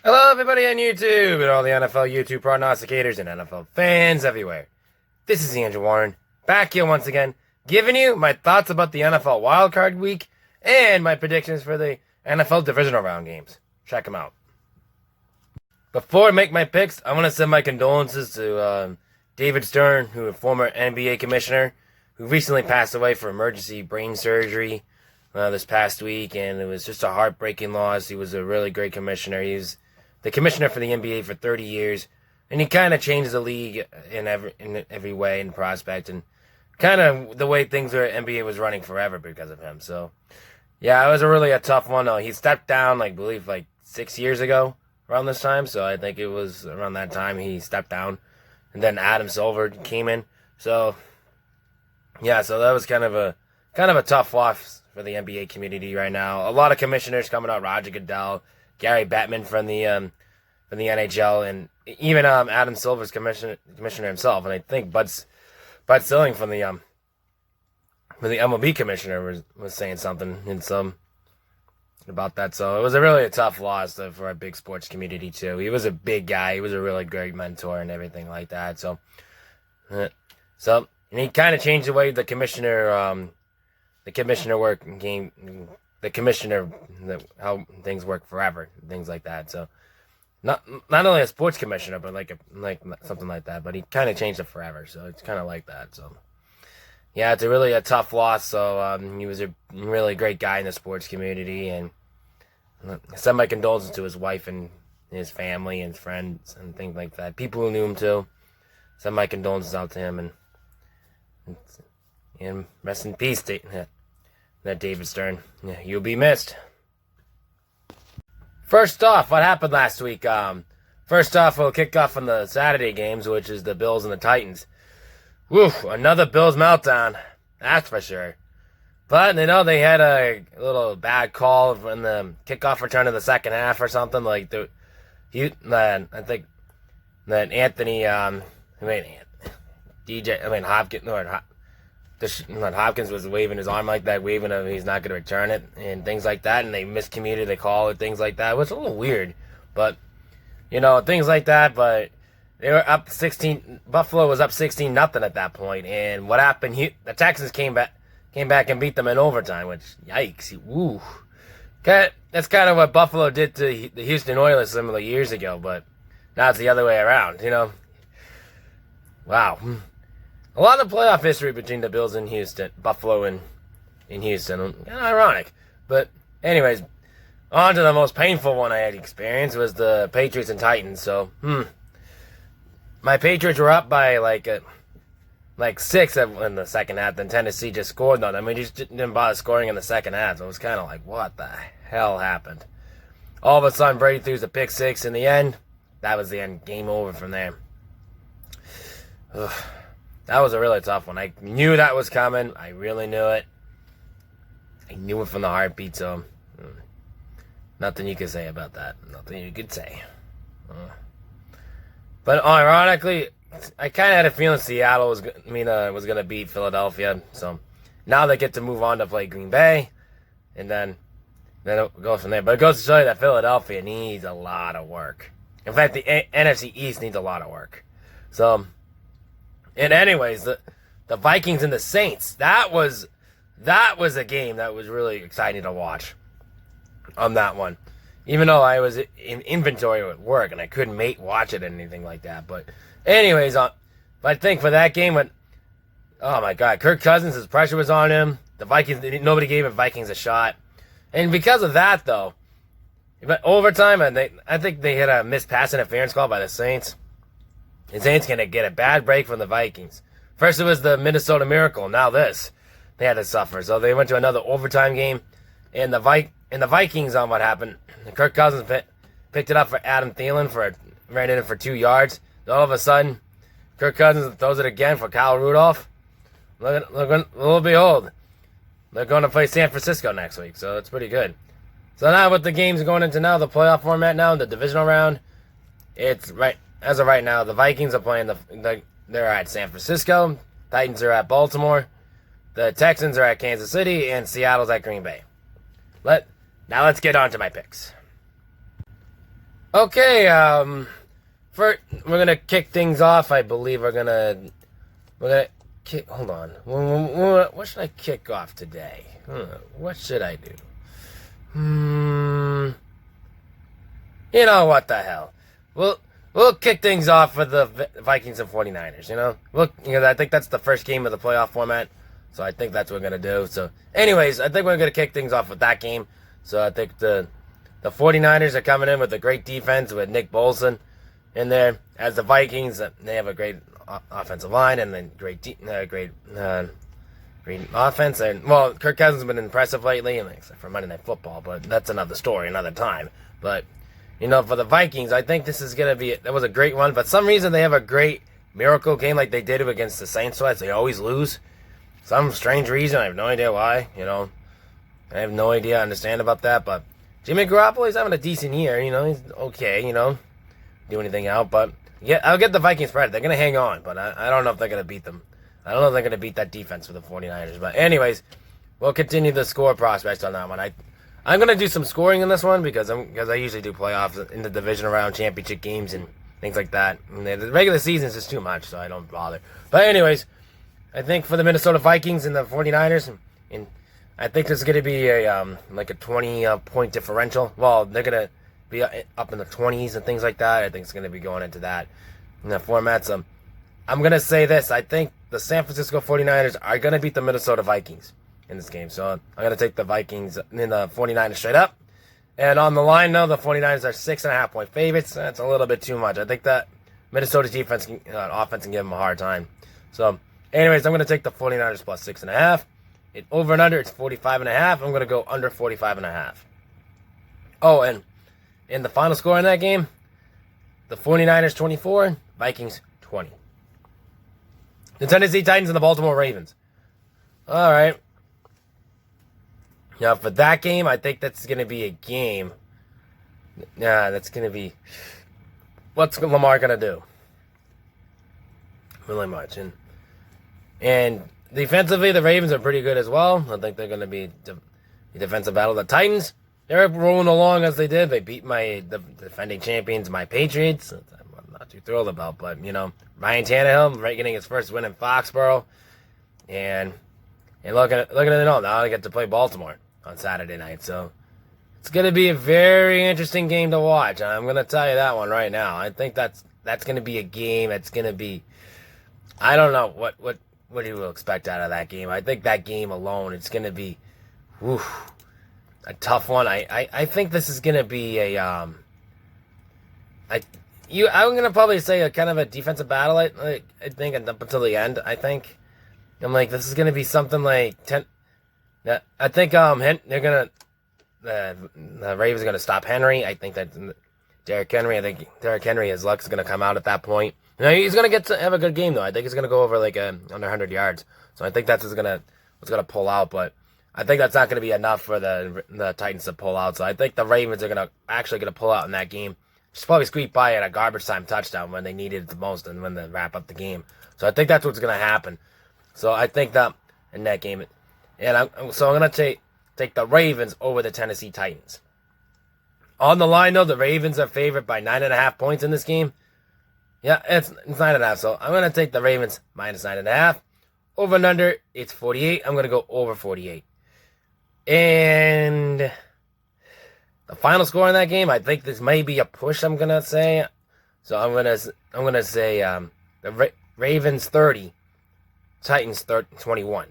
Hello, everybody on YouTube and all the NFL YouTube prognosticators and NFL fans everywhere. This is Andrew Warren, back here once again, giving you my thoughts about the NFL Wildcard Week and my predictions for the NFL Divisional Round games. Check them out. Before I make my picks, I want to send my condolences to David Stern, who is a former NBA commissioner, who recently passed away for emergency brain surgery this past week, and it was just a heartbreaking loss. He was a really great commissioner. He was the commissioner for the NBA for 30 years, and he kind of changed the league in every way and prospect, and kind of the way things were, NBA was running forever because of him. So, yeah, it was a tough one. He stepped down, I believe, 6 years ago around this time. So I think it was around that time he stepped down, and then Adam Silver came in. So, yeah, so that was kind of a tough loss for the NBA community right now. A lot of commissioners coming out: Roger Goodell, Gary Bettman from the NHL, and even Adam Silver's commissioner himself, and I think Bud Selig from the MLB commissioner was saying something in some about that. So it was a tough loss for our big sports community too. He was a big guy. He was a really great mentor and everything like that. So and he kind of changed the way the commissioner how things work forever, things like that. So not only a sports commissioner, but like something like that. But he kind of changed it forever, so it's kind of like that. So yeah, it's a tough loss. So he was a really great guy in the sports community, and I send my condolences to his wife and his family and friends and things like that. People who knew him too. Send my condolences out to him, and rest in peace, that David Stern. Yeah, you'll be missed. First off, what happened last week? First off, we'll kick off on the Saturday games, which is the Bills and the Titans. Woo, another Bills meltdown. That's for sure. But, they had a little bad call in the kickoff return of the second half or something. I think that Anthony, Hopkins was waving his arm like that, waving him, he's not going to return it, and things like that, and they miscommunicated the call and things like that. It was a little weird, but, things like that, but they were up 16, Buffalo was up 16-0 at that point, and what happened, the Texans came back and beat them in overtime, which, yikes, woo. That's kind of what Buffalo did to the Houston Oilers similar years ago, but now it's the other way around, Wow. A lot of playoff history between the Bills and Buffalo and Houston. Kind of ironic. But anyways, on to the most painful one I had experienced was the Patriots and Titans. So, my Patriots were up by like 6 in the second half. Then Tennessee just scored on them. We just didn't bother scoring in the second half. So it was kind of like, what the hell happened? All of a sudden, Brady threw the pick 6 in the end. That was the end. Game over from there. Ugh. That was a really tough one. I knew that was coming. I really knew it. I knew it from the heartbeat, so nothing you could say about that. Nothing you could say. But ironically, I kind of had a feeling Seattle was going to beat Philadelphia. So now they get to move on to play Green Bay, and then it goes from there. But it goes to show you that Philadelphia needs a lot of work. In fact, the NFC East needs a lot of work. So. And anyways, the Vikings and the Saints, that was a game that was really exciting to watch on that one. Even though I was in inventory at work and I couldn't watch it or anything like that. But anyways, I think for that game, oh my God, Kirk Cousins, his pressure was on him. The Vikings, nobody gave the Vikings a shot. And because of that, though, but overtime, I think they had a missed pass interference call by the Saints. The Saints going to get a bad break from the Vikings. First it was the Minnesota Miracle. Now this. They had to suffer. So they went to another overtime game. And the Vikings on what happened. Kirk Cousins picked it up for Adam Thielen ran in for 2 yards. All of a sudden, Kirk Cousins throws it again for Kyle Rudolph. Lo and behold, they're going to play San Francisco next week. So it's pretty good. So now with the games going into now, the playoff format now, the divisional round, it's right. As of right now, the Vikings are playing they're at San Francisco. Titans are at Baltimore. The Texans are at Kansas City, and Seattle's at Green Bay. Now let's get on to my picks. Okay, we're gonna kick things off. I believe we're gonna kick. Hold on. What should I kick off today? What should I do? You know what the hell? We'll kick things off with the Vikings and 49ers. I think that's the first game of the playoff format. So I think that's what we're gonna do. So, anyways, I think we're gonna kick things off with that game. So I think the 49ers are coming in with a great defense with Nick Bolson in there. As the Vikings, they have a great offensive line and then great offense. And, well, Kirk Cousins has been impressive lately, except for Monday Night Football, but that's another story, another time. But, for the Vikings, I think this is going to be, that was a great one. But some reason they have a great miracle game like they did against the Saints twice. They always lose. Some strange reason. I have no idea why, I have no idea, understand about that, but Jimmy Garoppolo, he's having a decent year, he's okay, do anything out, but yeah, I'll get the Vikings spread. They're going to hang on, but I don't know if they're going to beat them. I don't know if they're going to beat that defense for the 49ers, but anyways, we'll continue the score prospects on that one. I'm going to do some scoring in this one because I usually do playoffs in the divisional round, championship games, and things like that. And the regular season is just too much, so I don't bother. But anyways, I think for the Minnesota Vikings and the 49ers, and I think there's going to be a 20-point differential. Well, they're going to be up in the 20s and things like that. I think it's going to be going into that in the format. So I'm going to say this. I think the San Francisco 49ers are going to beat the Minnesota Vikings in this game. So I'm going to take the Vikings and the 49ers straight up. And on the line, though, the 49ers are 6.5-point favorites. That's a little bit too much. I think that Minnesota's offense can give them a hard time. So anyways, I'm going to take the 49ers plus 6.5. Over and under, it's 45.5. I'm going to go under 45.5. Oh, and in the final score in that game, the 49ers 24, Vikings 20. The Tennessee Titans and the Baltimore Ravens. All right. Now, for that game, I think that's going to be a game. Yeah, that's going to be... What's Lamar going to do? Really much. And defensively, the Ravens are pretty good as well. I think they're going to be a defensive battle. The Titans, they're rolling along as they did. They beat the defending champions, my Patriots. I'm not too thrilled about, but, Ryan Tannehill, right, getting his first win in Foxborough. And looking at it all, now I get to play Baltimore on Saturday night. So it's going to be a very interesting game to watch. I'm going to tell you that one right now. I think that's going to be a game that's going to be, I don't know what do you expect out of that game. I think that game alone, it's going to be a tough one. I think this is going to be I'm going to probably say a kind of a defensive battle, I think, up until the end, I think. I'm like, this is going to be something like 10. I think they're going to, the Ravens are going to stop Henry. I think that Derrick Henry, his luck's going to come out at that point. He's going to have a good game, though. I think he's going to go over under 100 yards. So I think that's what's going to pull out. But I think that's not going to be enough for the Titans to pull out. So I think the Ravens are actually going to pull out in that game. Just probably squeak by at a garbage time touchdown when they needed it the most and when they wrap up the game. So I think that's what's going to happen. So I think that in that game. And I'm going to take the Ravens over the Tennessee Titans. On the line, though, the Ravens are favored by 9.5 points in this game. Yeah, it's 9.5, so I'm going to take the Ravens minus 9.5. Over and under, it's 48. I'm going to go over 48. And the final score in that game, I think this may be a push, I'm going to say. So I'm going to say the Ravens 30, Titans 21.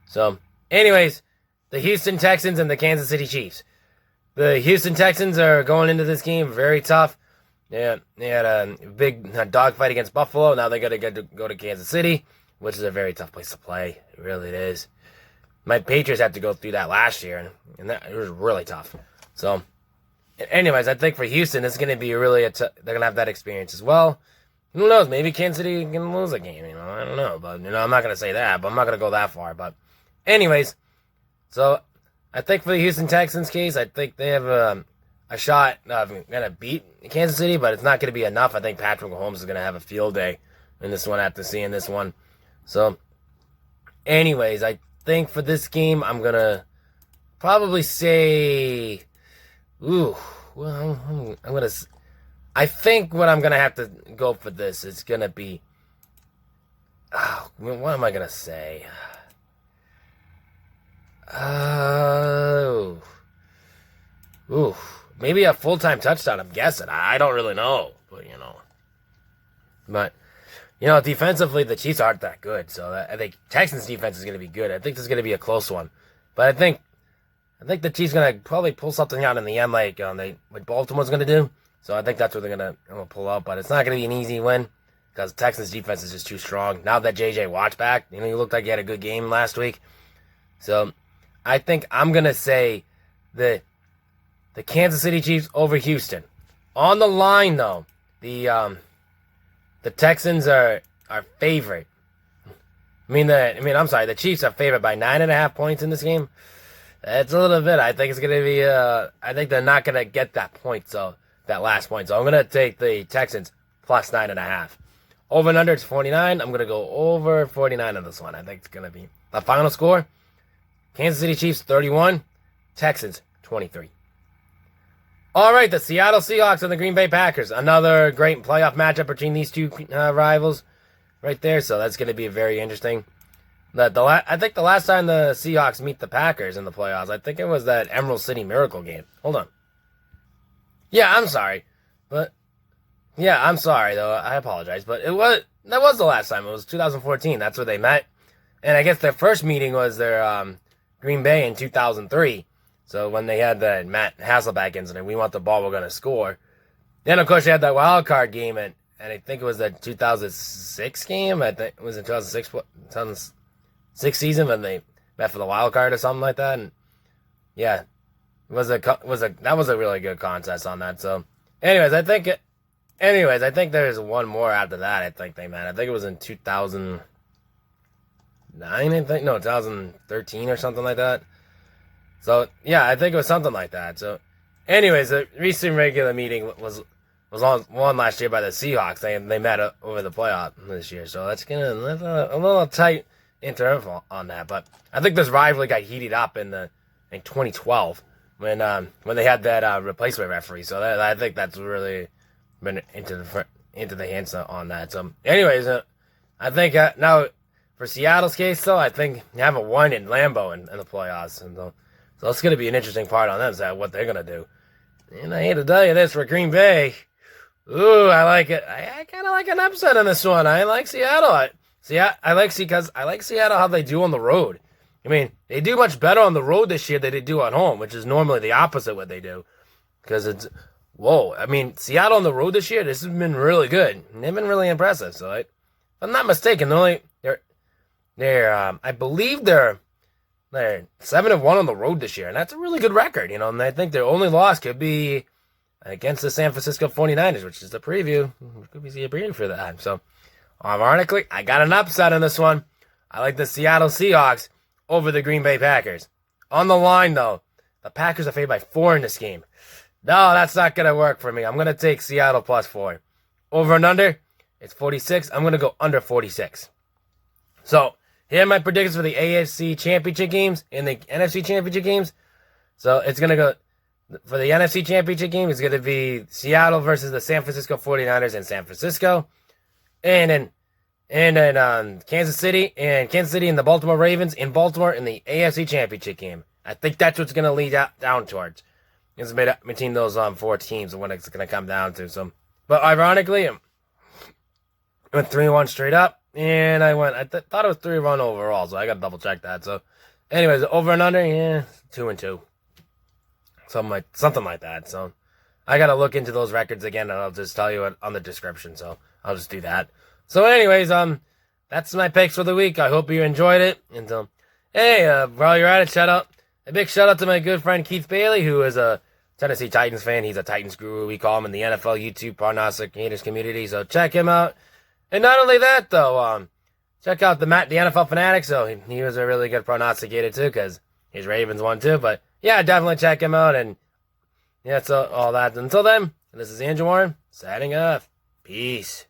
So, anyways, the Houston Texans and the Kansas City Chiefs. The Houston Texans are going into this game very tough. Yeah, they had a big dogfight against Buffalo. Now they got to go to Kansas City, which is a very tough place to play. It really is. My Patriots had to go through that last year, and it was really tough. So, anyways, I think for Houston, it's going to be they're going to have that experience as well. Who knows? Maybe Kansas City can lose a game. I don't know, but I'm not going to say that. But I'm not going to go that far. But, anyways, so I think for the Houston Texans case, I think they have a shot of going to beat Kansas City, but it's not going to be enough. I think Patrick Mahomes is going to have a field day in this one after seeing this one. So, anyways, I think for this game, I'm going to probably say, I'm going I think what I'm going to have to go for this is going to be... what am I going to say? Maybe a full-time touchdown, I'm guessing. I don't really know, but, But, defensively, the Chiefs aren't that good, so I think Texans' defense is going to be good. I think this is going to be a close one. But I think the Chiefs are going to probably pull something out in the end like Baltimore's going to do. So I think that's what they're going to pull out. But it's not going to be an easy win because Texans' defense is just too strong. Now that J.J. Watt's back, he looked like he had a good game last week. So I think I'm going to say the Kansas City Chiefs over Houston. On the line, though, the Texans are favorite. The Chiefs are favored by 9.5 points in this game. That's a little bit. I think it's going to be, I think they're not going to get that point, so that last point. So I'm going to take the Texans plus 9.5. Over and under, it's 49. I'm going to go over 49 on this one. I think it's going to be the final score. Kansas City Chiefs 31, Texans 23. All right, the Seattle Seahawks and the Green Bay Packers. Another great playoff matchup between these two rivals right there. So that's going to be very interesting. I think the last time the Seahawks meet the Packers in the playoffs, I think it was that Emerald City Miracle game. Hold on. Yeah, I'm sorry. I'm sorry, though. I apologize. But that was the last time. It was 2014. That's where they met. And I guess their first meeting was their Green Bay in 2003. So when they had the Matt Hasselbeck incident, we want the ball, we're going to score. Then, of course, they had that wild card game, and I think it was the 2006 game. I think it was in 2006 season when they met for the wild card or something like that. And yeah, that was a really good contest on that. So, anyways, I think there's one more after that. I think they met. I think it was in 2009. 2013 or something like that. So, yeah, I think it was something like that. So, anyways, the recent regular meeting was won last year by the Seahawks. They met over the playoff this year. So, that's a little tight interval on that. But I think this rivalry got heated up in 2012 when they had that replacement referee. So, I think that's really been into the hands on that. So, anyways, I think now for Seattle's case, though, I think they haven't won in Lambeau in the playoffs. And so it's going to be an interesting part on them, so what they're going to do. And I hate to tell you this, for Green Bay, I like it. I kind of like an upset on this one. I like Seattle. I like Seattle how they do on the road. They do much better on the road this year than they do at home, which is normally the opposite what they do. Because Seattle on the road this year, this has been really good. They've been really impressive. So if I'm not mistaken, I believe they're 7-1 on the road this year, and that's a really good record, and I think their only loss could be against the San Francisco 49ers, which is the preview. Could be a preview for that. So, ironically, I got an upset on this one. I like the Seattle Seahawks over the Green Bay Packers. On the line, though, the Packers are favored by 4 in this game. No, that's not going to work for me. I'm going to take Seattle plus 4. Over and under, it's 46. I'm going to go under 46. So, here are my predictions for the AFC Championship games and the NFC Championship games. So it's going to go, for the NFC Championship game, it's going to be Seattle versus the San Francisco 49ers in San Francisco. And then Kansas City and the Baltimore Ravens in Baltimore in the AFC Championship game. I think that's what's going to lead down towards. It's made up between those 4 teams and what it's going to come down to. So, but ironically, I went 3-1 straight up. And I thought it was 3-1 overall, so I got to double check that. So, anyways, over and under, 2-2. Something like that. So, I got to look into those records again, and I'll just tell you on the description. So, I'll just do that. So, anyways, that's my picks for the week. I hope you enjoyed it. And while you're at it, a big shout out to my good friend Keith Bailey, who is a Tennessee Titans fan. He's a Titans guru. We call him in the NFL YouTube prognosticators community. So, check him out. And not only that, though, check out the NFL Fanatic. So he was a really good prognosticator, too, because his Ravens won, too. But, yeah, definitely check him out. And, yeah, so all that. Until then, this is Andrew Warren, signing off. Peace.